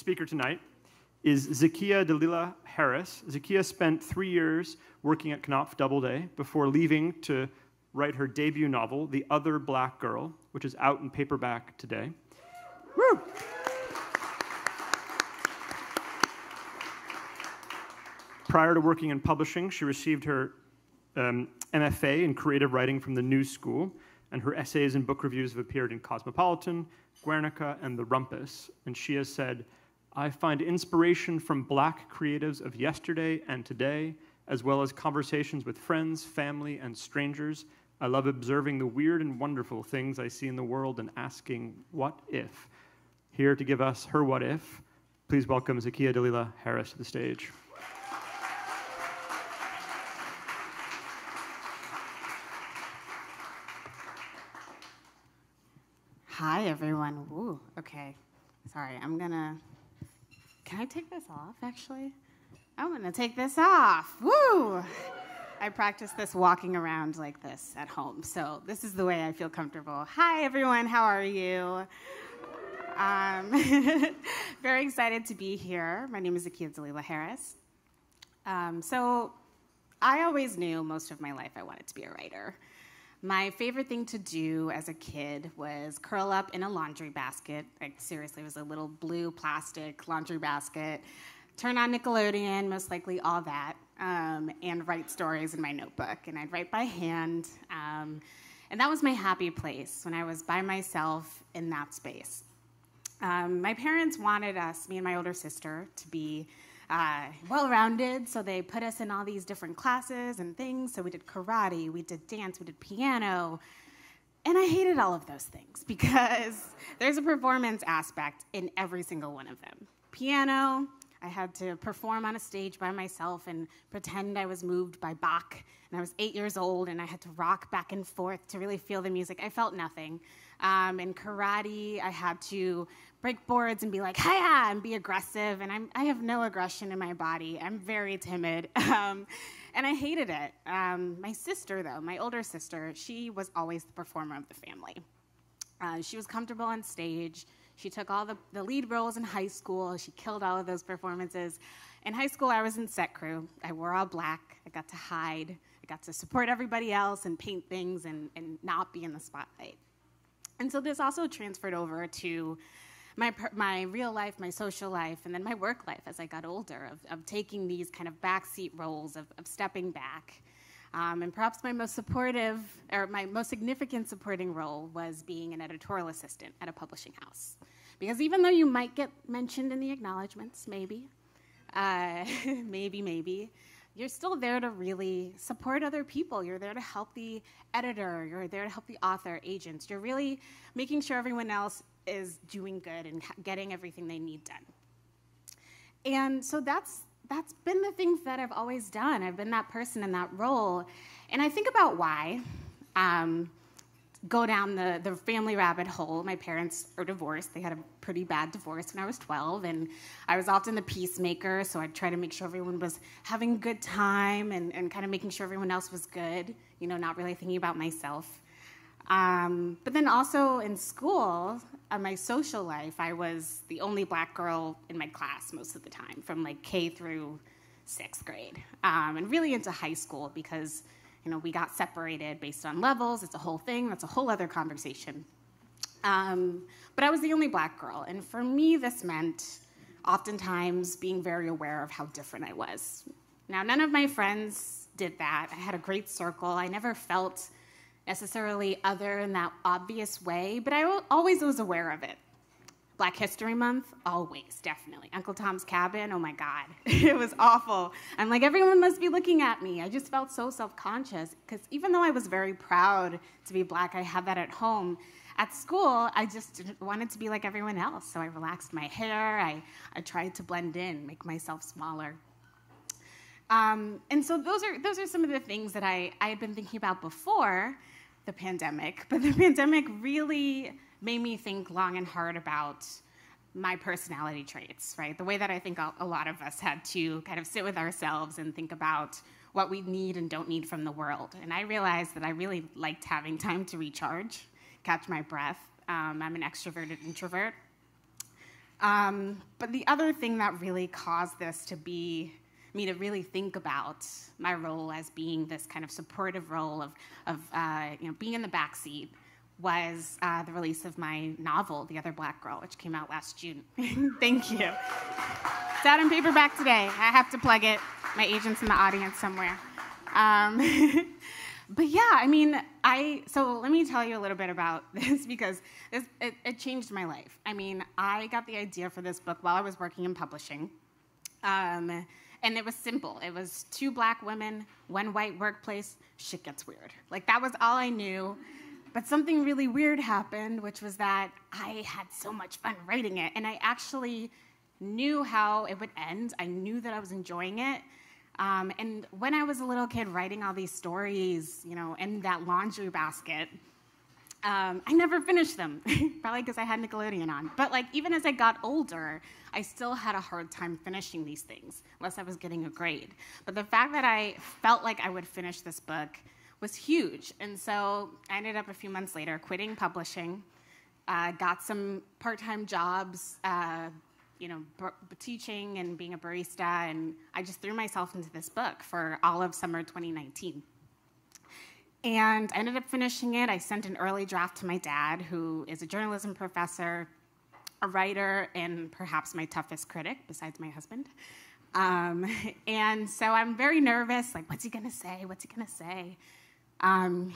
speaker tonight is Zakiya Dalila Harris. Zakiya spent 3 years working at Knopf Doubleday before leaving to write her debut novel, The Other Black Girl, which is out in paperback today. Woo! Prior to working in publishing, she received her MFA in creative writing from the New School, and her essays and book reviews have appeared in Cosmopolitan, Guernica, and The Rumpus. And she has said, "I find inspiration from Black creatives of yesterday and today, as well as conversations with friends, family, and strangers. I love observing the weird and wonderful things I see in the world and asking, what if?" Here to give us her what if, please welcome Zakiya Dalila Harris to the stage. Hi, everyone. Ooh, okay. Sorry, can I take this off, actually? I'm gonna take this off. Woo! I practice this walking around like this at home, so this is the way I feel comfortable. Hi, everyone. How are you? Very excited to be here. My name is Zakiya Dalila Harris. So I always knew most of my life I wanted to be a writer. My favorite thing to do as a kid was curl up in a laundry basket. Like, seriously, it was a little blue plastic laundry basket. Turn on Nickelodeon, most likely all that, and write stories in my notebook. And I'd write by hand. And that was my happy place when I was by myself in that space. My parents wanted us, me and my older sister, to be well-rounded, so they put us in all these different classes and things. So we did karate, we did dance, we did piano, and I hated all of those things because there's a performance aspect in every single one of them. Piano, I had to perform on a stage by myself and pretend I was moved by Bach, and I was 8 years old, and I had to rock back and forth to really feel the music. I felt nothing. In karate, I had to break boards and be like, hiya, and be aggressive, and I have no aggression in my body. I'm very timid, and I hated it. My sister, though, my older sister, she was always the performer of the family. She was comfortable on stage. She took all the lead roles in high school. She killed all of those performances. In high school, I was in set crew. I wore all black. I got to hide. I got to support everybody else and paint things and not be in the spotlight. And so this also transferred over to my real life, my social life, and then my work life as I got older, of taking these kind of backseat roles, of stepping back. And perhaps my most significant supporting role was being an editorial assistant at a publishing house. Because even though you might get mentioned in the acknowledgments, maybe, maybe, you're still there to really support other people. You're there to help the editor. You're there to help the author, agents. You're really making sure everyone else is doing good and getting everything they need done. And so that's been the things that I've always done. I've been that person in that role. And I think about why. Go down the family rabbit hole. My parents are divorced. They had a pretty bad divorce when I was 12, and I was often the peacemaker, so I'd try to make sure everyone was having a good time and kind of making sure everyone else was good, not really thinking about myself. But then also in school, my social life, I was the only black girl in my class most of the time, from like K through 6th grade, and really into high school because we got separated based on levels. It's a whole thing. That's a whole other conversation. But I was the only black girl, and for me, this meant oftentimes being very aware of how different I was. Now, none of my friends did that. I had a great circle. I never felt necessarily other in that obvious way, but I always was aware of it. Black History Month, always, definitely. Uncle Tom's Cabin, oh my God, it was awful. I'm like, everyone must be looking at me. I just felt so self-conscious, because even though I was very proud to be black, I had that at home. At school, I just wanted to be like everyone else, so I relaxed my hair, I tried to blend in, make myself smaller. And so those are some of the things that I had been thinking about before the pandemic, but the pandemic really made me think long and hard about my personality traits, right? The way that I think a lot of us had to kind of sit with ourselves and think about what we need and don't need from the world. And I realized that I really liked having time to recharge, catch my breath. I'm an extroverted introvert. But the other thing that really caused this to be me to really think about my role as being this kind of supportive role of being in the backseat was the release of my novel, The Other Black Girl, which came out last June. Thank you. It's out in paperback today. I have to plug it. My agent's in the audience somewhere. But yeah, I mean, so let me tell you a little bit about this because it changed my life. I mean, I got the idea for this book while I was working in publishing. And it was simple. It was 2 black women, 1 white workplace, shit gets weird. Like, that was all I knew. But something really weird happened, which was that I had so much fun writing it. And I actually knew how it would end. I knew that I was enjoying it. And when I was a little kid writing all these stories, in that laundry basket, I never finished them, probably because I had Nickelodeon on. But even as I got older, I still had a hard time finishing these things, unless I was getting a grade. But the fact that I felt like I would finish this book was huge. And so I ended up a few months later quitting publishing, got some part-time jobs, teaching and being a barista, and I just threw myself into this book for all of summer 2019. And I ended up finishing it. I sent an early draft to my dad, who is a journalism professor, a writer, and perhaps my toughest critic, besides my husband. And so I'm very nervous, what's he gonna say? What's he gonna say?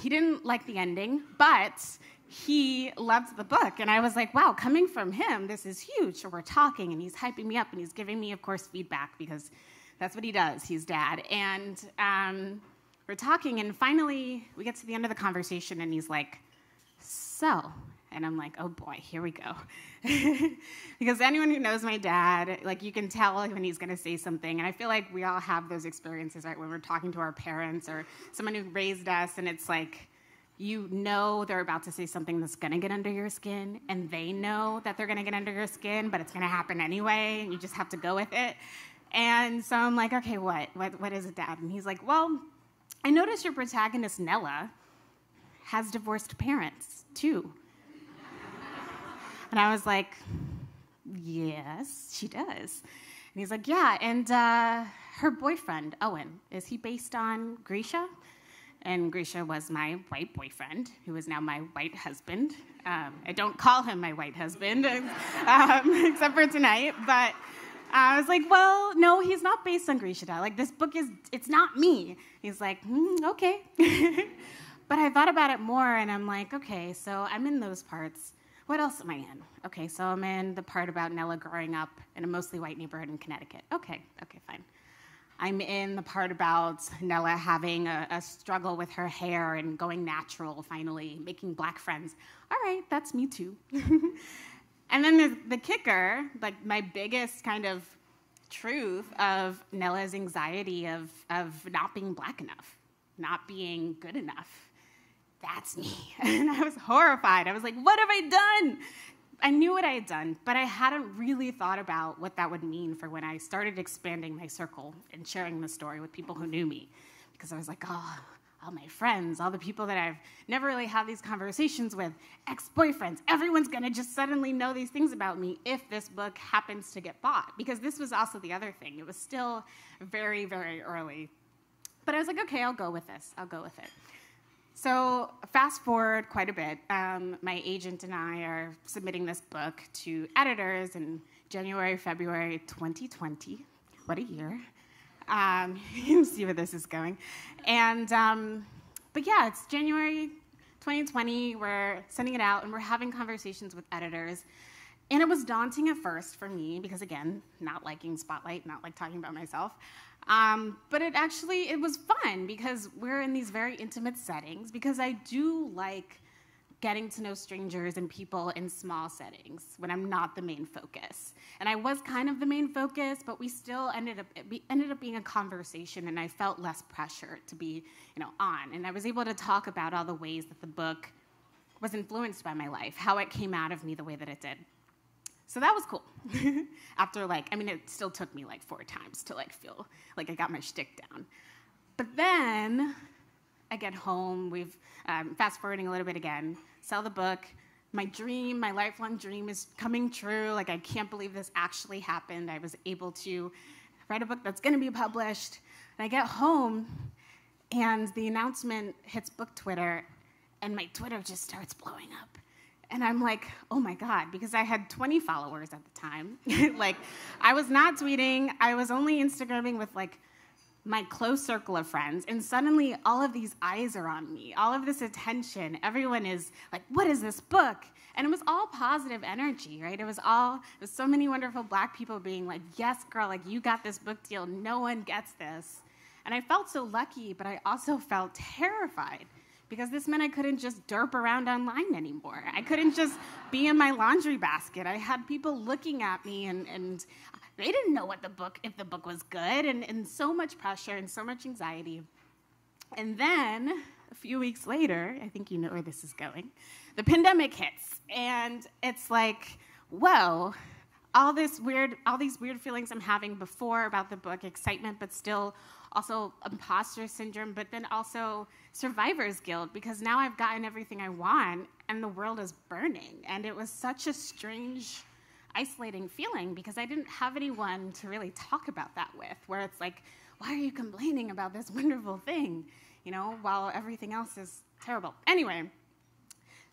He didn't like the ending, but he loved the book. And I was like, wow, coming from him, this is huge. So we're talking, and he's hyping me up, and he's giving me, of course, feedback, because that's what he does. He's dad. And we're talking, and finally we get to the end of the conversation, and he's like, so, and I'm like, oh boy, here we go. Because anyone who knows my dad, you can tell when he's gonna say something, and I feel like we all have those experiences, right, when we're talking to our parents or someone who raised us, and it's they're about to say something that's gonna get under your skin, and they know that they're gonna get under your skin, but it's gonna happen anyway, and you just have to go with it. And so I'm like, okay, what is it, Dad? And he's like, well, I noticed your protagonist, Nella, has divorced parents, too. And I was like, yes, she does. And he's like, yeah, and her boyfriend, Owen, is he based on Grisha? And Grisha was my white boyfriend, who is now my white husband. I don't call him my white husband, except for tonight, but I was like, well, no, he's not based on Grisha. This book it's not me. He's like, okay. But I thought about it more, and I'm like, okay, so I'm in those parts. What else am I in? Okay, so I'm in the part about Nella growing up in a mostly white neighborhood in Connecticut. Okay, fine. I'm in the part about Nella having a struggle with her hair and going natural, finally, making black friends. All right, that's me too. And then there's the kicker, my biggest kind of truth of Nella's anxiety of not being black enough, not being good enough. That's me. And I was horrified. I was like, what have I done? I knew what I had done, but I hadn't really thought about what that would mean for when I started expanding my circle and sharing the story with people who knew me. Because I was like, oh, all my friends, all the people that I've never really had these conversations with, ex-boyfriends, everyone's gonna just suddenly know these things about me if this book happens to get bought. Because this was also the other thing. It was still very, very early. But I was like, okay, I'll go with this. I'll go with it. So fast forward quite a bit. My agent and I are submitting this book to editors in January, February 2020. What a year. You can see where this is going. And, but yeah, it's January 2020. We're sending it out, and we're having conversations with editors. And it was daunting at first for me because, again, not liking spotlight, not like talking about myself. But it was fun because we're in these very intimate settings, because I do like getting to know strangers and people in small settings when I'm not the main focus. And I was kind of the main focus, but we still ended up being a conversation, and I felt less pressure to be, on. And I was able to talk about all the ways that the book was influenced by my life, how it came out of me the way that it did. So that was cool. After it still took me 4 times to feel like I got my shtick down. But then I get home, we've fast forwarding a little bit again, sell the book, my dream, my lifelong dream is coming true. Like, I can't believe this actually happened. I was able to write a book that's going to be published. And I get home, and the announcement hits book Twitter, and my Twitter just starts blowing up. And I'm like, oh my God, because I had 20 followers at the time. Like, I was not tweeting. I was only Instagramming with, like, my close circle of friends, and suddenly all of these eyes are on me, all of this attention. Everyone is like, what is this book? And it was all positive energy, right? It was so many wonderful Black people being like, yes, girl, like, you got this book deal. No one gets this. And I felt so lucky, but I also felt terrified because this meant I couldn't just derp around online anymore. I couldn't just be in my laundry basket. I had people looking at me, and they didn't know if the book was good, and so much pressure and so much anxiety. And then a few weeks later, I think you know where this is going, the pandemic hits, and it's like, whoa, all these weird feelings I'm having before about the book, excitement, but still also imposter syndrome, but then also survivor's guilt, because now I've gotten everything I want and the world is burning. And it was such a strange, isolating feeling because I didn't have anyone to really talk about that with, where it's like, why are you complaining about this wonderful thing, while everything else is terrible? Anyway,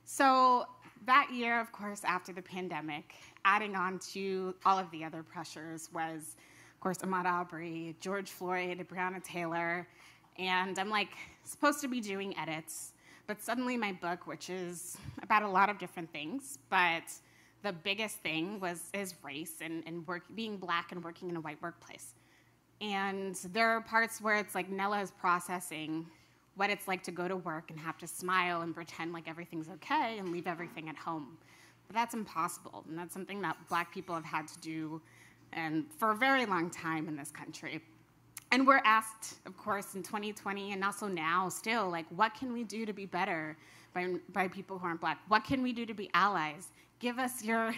so that year, of course, after the pandemic, adding on to all of the other pressures was, of course, Ahmaud Arbery, George Floyd, Breonna Taylor, and I'm like supposed to be doing edits, but suddenly my book, which is about a lot of different things, but the biggest thing is race and being Black and working in a white workplace. And there are parts where it's like Nella is processing what it's like to go to work and have to smile and pretend like everything's okay and leave everything at home. But that's impossible, and that's something that Black people have had to do and for a very long time in this country. And we're asked, of course, in 2020 and also now still, like, what can we do to be better by people who aren't Black? What can we do to be allies? Give us your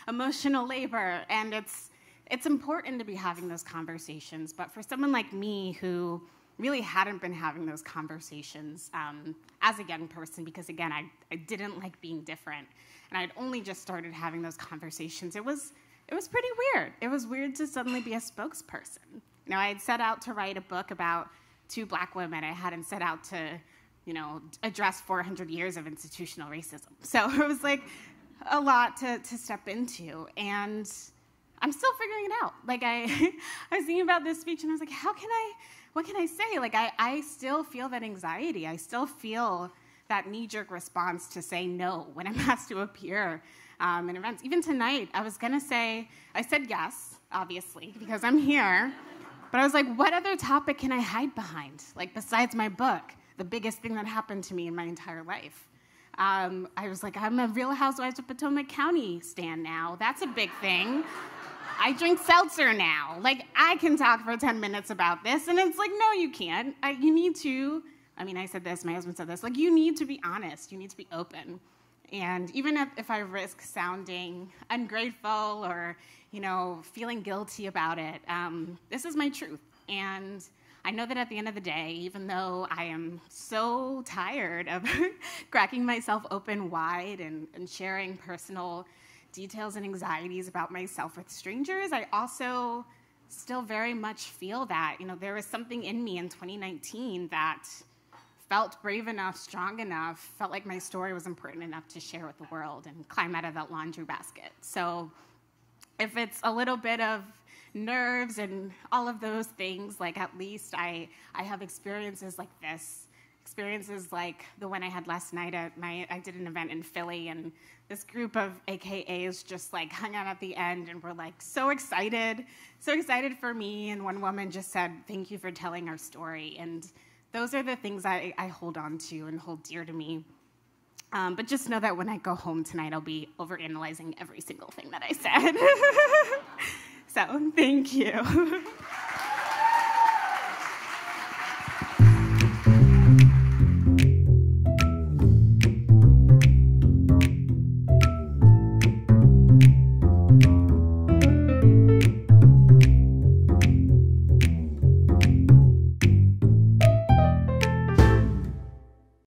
emotional labor. And it's important to be having those conversations. But for someone like me who really hadn't been having those conversations as a young person, because again, I didn't like being different, and I'd only just started having those conversations, it was pretty weird. It was weird to suddenly be a spokesperson. I had set out to write a book about 2 Black women. I hadn't set out to, address 400 years of institutional racism. So it was like a lot to step into, and I'm still figuring it out. Like, I was thinking about this speech, and I was like, what can I say? Like, I still feel that anxiety. I still feel that knee-jerk response to say no when I'm asked to appear in events. Even tonight, I said yes, obviously, because I'm here. But I was like, what other topic can I hide behind? Like, besides my book, the biggest thing that happened to me in my entire life. I was like, I'm a Real Housewives of Potomac County stan now. That's a big thing. I drink seltzer now. Like, I can talk for 10 minutes about this. And it's like, no, you can't. You need to, I said this, my husband said this, like, you need to be honest. You need to be open. And even if I risk sounding ungrateful or, feeling guilty about it, this is my truth. And I know that at the end of the day, even though I am so tired of cracking myself open wide and sharing personal details and anxieties about myself with strangers, I also still very much feel that, there was something in me in 2019 that felt brave enough, strong enough, felt like my story was important enough to share with the world and climb out of that laundry basket. So if it's a little bit of nerves and all of those things, like, at least I have experiences like this, experiences like the one I had last night I did an event in Philly, and this group of AKAs just like hung out at the end and were like so excited for me. And one woman just said, "Thank you for telling our story." And those are the things I hold on to and hold dear to me. But just know that when I go home tonight, I'll be overanalyzing every single thing that I said. So, thank you.